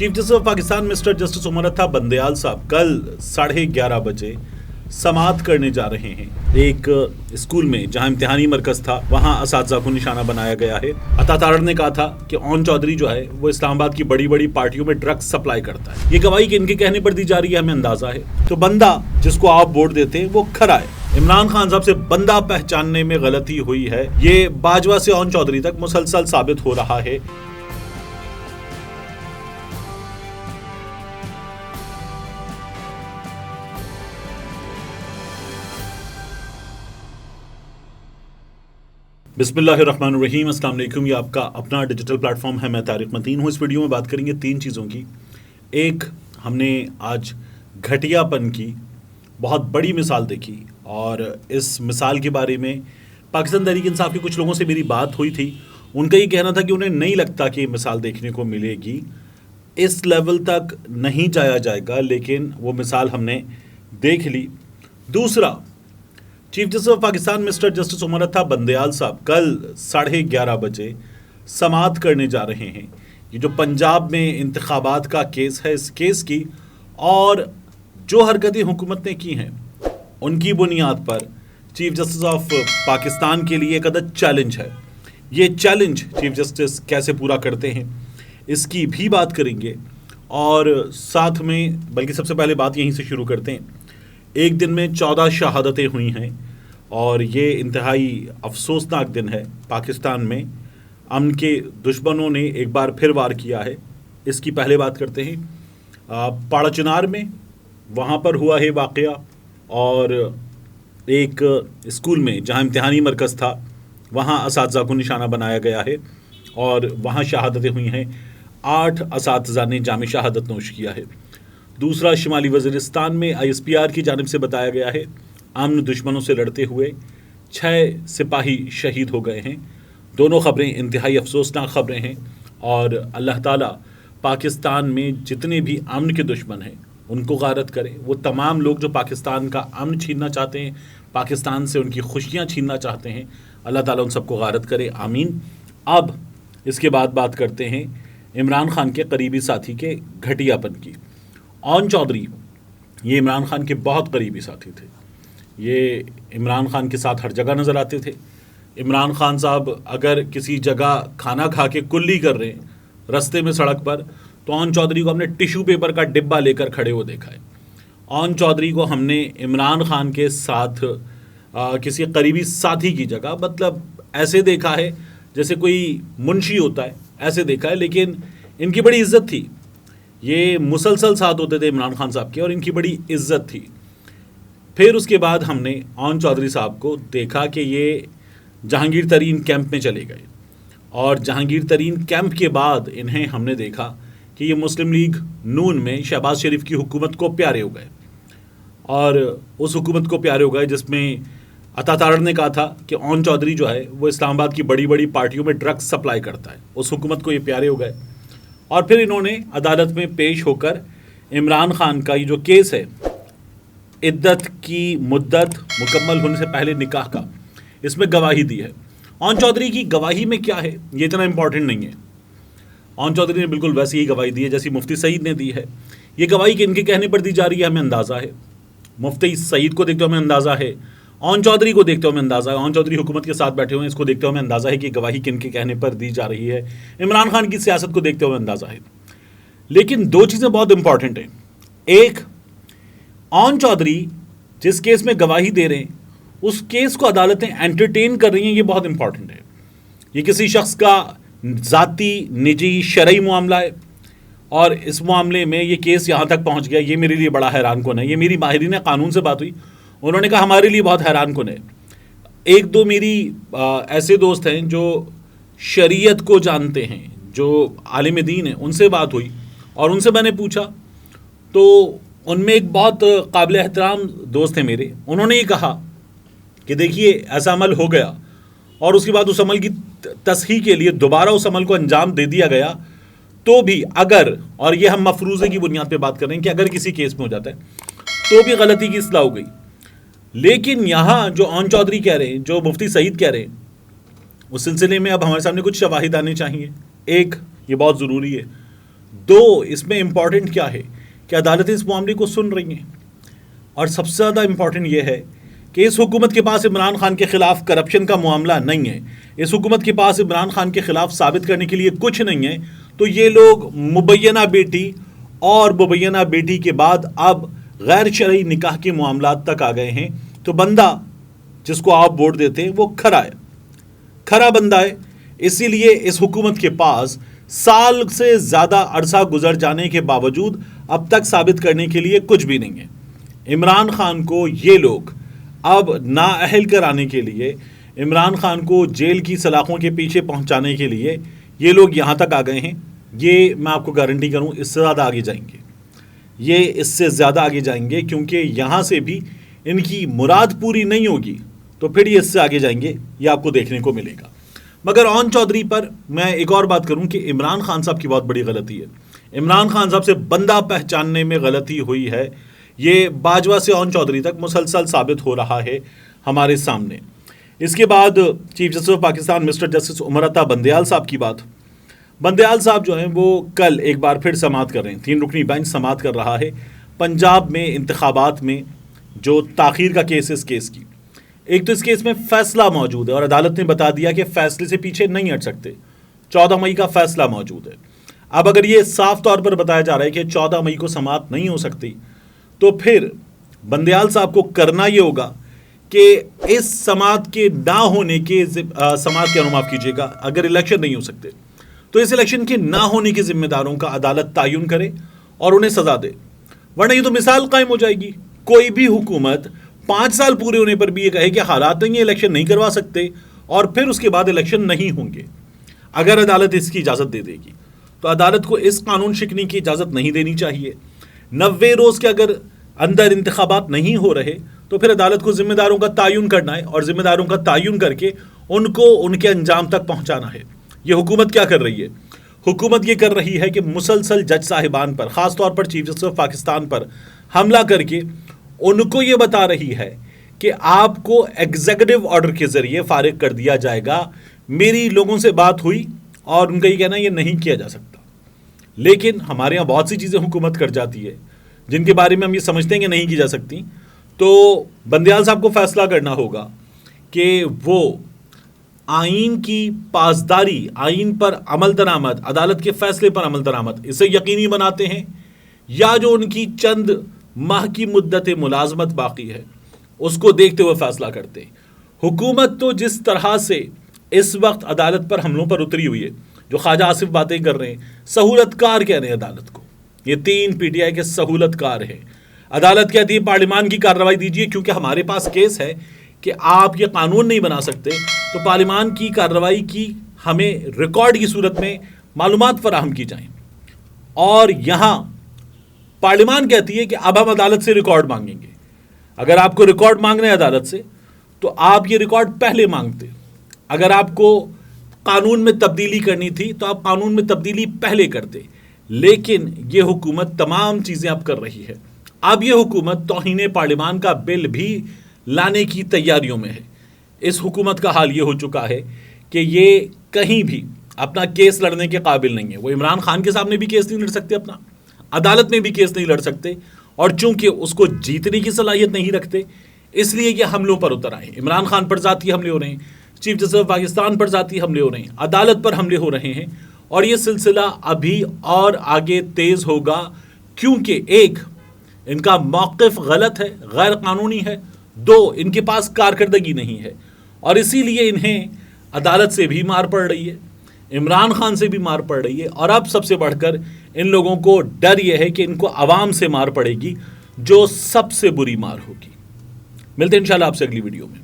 Chief justice of Pakistan mister justice Umar Ata Bandial साहब कल 11:30 बजे समाअत करने जा रहे हैं। एक स्कूल में जहां इम्तिहानी मरकज था वहां असातिज़ा को निशाना बनाया गया है। अता तारड़ ने कहा था कि ओन चौधरी जो है वो इस्लामाबाद की बड़ी बड़ी पार्टियों में ड्रग्स सप्लाई करता है। ये गवाही इनके कहने पर दी जा रही है, हमें अंदाजा है। तो बंदा जिसको आप वोट देते हैं वो खरा है। इमरान खान साहब से बंदा पहचानने में गलती हुई है, ये बाजवा से ओन चौधरी तक मुसलसल साबित हो रहा है। बिस्मिल्लाहिर्रहमानिर्रहीम, अस्सलाम वालेकुम। ये आपका अपना डिजिटल प्लेटफॉर्म है, मैं तारिक मतीन हूँ। इस वीडियो में बात करेंगे तीन चीज़ों की। एक, हमने आज घटियापन की बहुत बड़ी मिसाल देखी और इस मिसाल के बारे में पाकिस्तान तहरीक इंसाफ के कुछ लोगों से मेरी बात हुई थी। उनका ये कहना था कि उन्हें नहीं लगता कि ये मिसाल देखने को मिलेगी, इस लेवल तक नहीं जाया जाएगा, लेकिन वो मिसाल हमने देख ली। दूसरा, chief justice of Pakistan mister justice Umar Ata Bandial साहब कल 11:30 बजे समाअत करने जा रहे हैं। ये जो पंजाब में इंतखाबात का केस है, इस केस की और जो हरकतें हुकूमत ने की हैं उनकी बुनियाद पर चीफ जस्टिस ऑफ पाकिस्तान के लिए एक अदद चैलेंज है। ये चैलेंज चीफ जस्टिस कैसे पूरा करते हैं इसकी भी बात करेंगे और साथ में, बल्कि सबसे पहले बात यहीं से शुरू करते हैं। एक दिन में 14 शहादतें हुई हैं और ये इंतहाई अफसोसनाक दिन है। पाकिस्तान में अमन के दुश्मनों ने एक बार फिर वार किया है। इसकी पहले बात करते हैं। पाड़ा चिनार में वहाँ पर हुआ है वाक़या और एक स्कूल में जहाँ इम्तिहानी मरकज़ था वहाँ असातिज़ा को निशाना बनाया गया है और वहाँ शहादतें हुई हैं। 8 असातिज़ा ने जाम शहादत नोश किया है। दूसरा, शिमाली वज़ीरिस्तान में ISPR की जानिब से बताया गया है अमन दुश्मनों से लड़ते हुए 6 सिपाही शहीद हो गए हैं। दोनों ख़बरें इंतहाई अफसोसनाक ख़बरें हैं और अल्लाह ताला पाकिस्तान में जितने भी अमन के दुश्मन हैं उनको गारत करे। वो तमाम लोग जो पाकिस्तान का अमन छीनना चाहते हैं, पाकिस्तान से उनकी खुशियाँ छीनना चाहते हैं, अल्लाह ताला उन सबको गारत करे, आमीन। अब इसके बाद बात करते हैं इमरान खान के करीबी साथी के घटियापन की। ओन चौधरी ये इमरान खान के बहुत करीबी साथी थे। ये इमरान खान के साथ हर जगह नज़र आते थे। इमरान खान साहब अगर किसी जगह खाना खा के कुल्ली कर रहे हैं रास्ते में सड़क पर, तो ओन चौधरी को हमने टिश्यू पेपर का डिब्बा लेकर खड़े हुए देखा है। ओन चौधरी को हमने इमरान खान के साथ किसी करीबी साथी की जगह, मतलब ऐसे देखा है जैसे कोई मुंशी होता है, ऐसे देखा है। लेकिन इनकी बड़ी इज्जत थी, ये मुसलसल साथ होते थे इमरान खान साहब के और इनकी बड़ी इज्जत थी। फिर उसके बाद हमने ओन चौधरी साहब को देखा कि ये जहांगीर तरीन कैंप में चले गए और जहांगीर तरीन कैंप के बाद इन्हें हमने देखा कि ये मुस्लिम लीग नून में शहबाज शरीफ की हुकूमत को प्यारे हो गए और उस हुकूमत को प्यारे हो गए जिसमें अता तारड़ ने कहा था कि ओन चौधरी जो है वो इस्लामाबाद की बड़ी बड़ी पार्टियों में ड्रग्स सप्लाई करता है। उस हुकूमत को ये प्यारे हो गए और फिर इन्होंने अदालत में पेश होकर इमरान खान का ये जो केस है, इद्दत की मुद्दत मुकम्मल होने से पहले निकाह का, इसमें गवाही दी है। ओन चौधरी की गवाही में क्या है ये इतना इंपॉर्टेंट नहीं है। ओन चौधरी ने बिल्कुल वैसी ही गवाही दी है जैसी मुफ्ती सईद ने दी है। ये गवाही इनके कहने पर दी जा रही है, हमें अंदाज़ा है। मुफ्ती सईद को देखते हुए हमें अंदाज़ा है, ओन चौधरी को देखते हुए हमें अंदाज़ा है, ओन चौधरी हुकूमत के साथ बैठे हुए हैं, इसको देखते हुए हमें अंदाज़ा है कि गवाही किनके कहने पर दी जा रही है। इमरान खान की सियासत को देखते हुए अंदाज़ा है। लेकिन दो चीज़ें बहुत इंपॉर्टेंट हैं। एक, ओन चौधरी जिस केस में गवाही दे रहे हैं उस केस को अदालतें एंटरटेन कर रही हैं, ये बहुत इंपॉर्टेंट है। ये किसी शख्स का ज़ाती निजी शरई मामला है और इस मामले में ये केस यहाँ तक पहुँच गया, ये मेरे लिए बड़ा हैरान कुन है। ये मेरी माहिरीन कानून से बात हुई, उन्होंने कहा हमारे लिए बहुत हैरान कुन है। एक दो मेरी ऐसे दोस्त हैं जो शरीयत को जानते हैं, जो आलिम दीन हैं, उनसे बात हुई और उनसे मैंने पूछा तो उनमें एक बहुत काबिल एहतराम दोस्त हैं मेरे, उन्होंने ये कहा कि देखिए ऐसा अमल हो गया और उसके बाद उस अमल की तस्हीह के लिए दोबारा उस अमल को अंजाम दे दिया गया, तो भी अगर, और ये हम मफरूज़े की बुनियाद पे बात कर रहे हैं कि अगर किसी केस में हो जाता है तो भी गलती की इस्लाह हो गई। लेकिन यहाँ जो ओन चौधरी कह रहे हैं, जो मुफ्ती सईद कह रहे हैं, उस सिलसिले में अब हमारे सामने कुछ शवाहिद आने चाहिए। एक, ये बहुत ज़रूरी है। दो, इसमें इंपॉर्टेंट क्या है कि अदालतें इस मामले को सुन रही हैं, और सबसे ज़्यादा इंपॉर्टेंट यह है कि इस हुकूमत के पास इमरान खान के खिलाफ करप्शन का मामला नहीं है, इस हुकूमत के पास इमरान खान के खिलाफ साबित करने के लिए कुछ नहीं है, तो ये लोग मुबैना बेटी और मुबैना बेटी के बाद अब गैर शरई निकाह के मामलात तक आ गए हैं। तो बंदा जिसको आप वोट देते हैं वो खरा बंदा है। इसीलिए इस हुकूमत के पास साल से ज़्यादा अरसा गुजर जाने के बावजूद अब तक साबित करने के लिए कुछ भी नहीं है। इमरान खान को ये लोग अब नाअहल कराने के लिए, इमरान खान को जेल की सलाखों के पीछे पहुंचाने के लिए ये लोग यहाँ तक आ गए हैं। ये मैं आपको गारंटी करूँ इससे ज़्यादा आगे जाएंगे, ये इससे ज़्यादा आगे जाएंगे, क्योंकि यहाँ से भी इनकी मुराद पूरी नहीं होगी तो फिर ये इससे आगे जाएंगे, ये आपको देखने को मिलेगा। मगर ओन चौधरी पर मैं एक और बात करूं कि इमरान खान साहब की बहुत बड़ी गलती है। इमरान खान साहब से बंदा पहचानने में गलती हुई है, ये बाजवा से ओन चौधरी तक मुसलसल साबित हो रहा है हमारे सामने। इसके बाद chief justice of Pakistan mister justice Umar Ata Bandial साहब की बात। बंदयाल साहब जो हैं वो कल एक बार फिर समाअत कर रहे हैं, 3 रुकनी बेंच समाअत कर रहा है पंजाब में इंतखाबात में जो ताख़ीर का केस है। इस केस की एक तो इस केस में फैसला मौजूद है और अदालत ने बता दिया कि फैसले से पीछे नहीं हट सकते, 14 मई का फैसला मौजूद है। अब अगर ये साफ तौर पर बताया जा रहा है कि 14 मई को समाअत नहीं हो सकती, तो फिर बंदयाल साहब को करना ये होगा कि इस समाअत के ना होने के समाअत के अनुमाफ कीजिएगा, अगर इलेक्शन नहीं हो सकते तो इस इलेक्शन के ना होने के जिम्मेदारों का अदालत तायुन करे और उन्हें सजा दे, वरना ये तो मिसाल कायम हो जाएगी। कोई भी हुकूमत 5 साल पूरे होने पर भी ये कहे कि हालात नहीं है, इलेक्शन नहीं करवा सकते, और फिर उसके बाद इलेक्शन नहीं होंगे। अगर अदालत इसकी इजाज़त दे देगी तो अदालत को इस कानून शिकनी की इजाज़त नहीं देनी चाहिए। 90 रोज़ के अगर अंदर इंतखाबात नहीं हो रहे तो फिर अदालत को जिम्मेदारों का तायुन करना है और जिम्मेदारों का तायुन करके उनको उनके अंजाम तक पहुंचाना है। ये हुकूमत क्या कर रही है? हुकूमत ये कर रही है कि मुसलसल जज साहिबान पर, ख़ास तौर पर चीफ जस्टिस ऑफ पाकिस्तान पर हमला करके उनको ये बता रही है कि आपको एग्जीक्यूटिव ऑर्डर के ज़रिए फारिग कर दिया जाएगा। मेरी लोगों से बात हुई और उनका ये कहना ये नहीं किया जा सकता, लेकिन हमारे यहाँ बहुत सी चीज़ें हुकूमत कर जाती है जिनके बारे में हम ये समझते हैं कि नहीं की जा सकती। तो बंदयाल साहब को फैसला करना होगा कि वो आइन की पासदारी, आइन पर अमल दरामद, अदालत के फैसले पर अमल दरामद इसे यकीनी बनाते हैं, या जो उनकी चंद माह की मुद्दत मुलाजमत बाकी है उसको देखते हुए फैसला करते हैं। हुकूमत तो जिस तरह से इस वक्त अदालत पर हमलों पर उतरी हुई है, जो ख्वाजा आसिफ बातें कर रहे हैं, सहूलतकार कह रहे हैं अदालत को, ये 3 PTI के सहूलतकार हैं। अदालत कहती है पार्लिमान की कार्रवाई दीजिए, क्योंकि हमारे पास केस है कि आप ये कानून नहीं बना सकते, तो पार्लिमान की कार्रवाई की हमें रिकॉर्ड की सूरत में मालूमात फराहम की जाएं। और यहाँ पार्लिमान कहती है कि अब हम अदालत से रिकॉर्ड मांगेंगे। अगर आपको रिकॉर्ड मांगना है अदालत से तो आप ये रिकॉर्ड पहले मांगते। अगर आपको कानून में तब्दीली करनी थी तो आप कानून में तब्दीली पहले करते, लेकिन ये हुकूमत तमाम चीज़ें अब कर रही है। अब ये हुकूमत तौहीन पार्लिमान का बिल भी लाने की तैयारियों में है। इस हुकूमत का हाल ये हो चुका है कि ये कहीं भी अपना केस लड़ने के काबिल नहीं है। वो इमरान खान के सामने भी केस नहीं लड़ सकते, अपना अदालत में भी केस नहीं लड़ सकते, और चूंकि उसको जीतने की सलाहियत नहीं रखते इसलिए ये हमलों पर उतर आए। इमरान खान पर ज़ाती हमले हो रहे हैं, चीफ जस्टिस ऑफ पाकिस्तान पर ज़ाती हमले हो रहे हैं, अदालत पर हमले हो रहे हैं, और ये सिलसिला अभी और आगे तेज़ होगा, क्योंकि एक, इनका मौक़िफ़ गलत है, गैर कानूनी है, 2, इनके पास कारकर्दगी नहीं है, और इसीलिए इन्हें अदालत से भी मार पड़ रही है, इमरान खान से भी मार पड़ रही है, और अब सबसे बढ़कर इन लोगों को डर यह है कि इनको आवाम से मार पड़ेगी, जो सबसे बुरी मार होगी। मिलते हैं इंशाल्लाह आपसे अगली वीडियो में।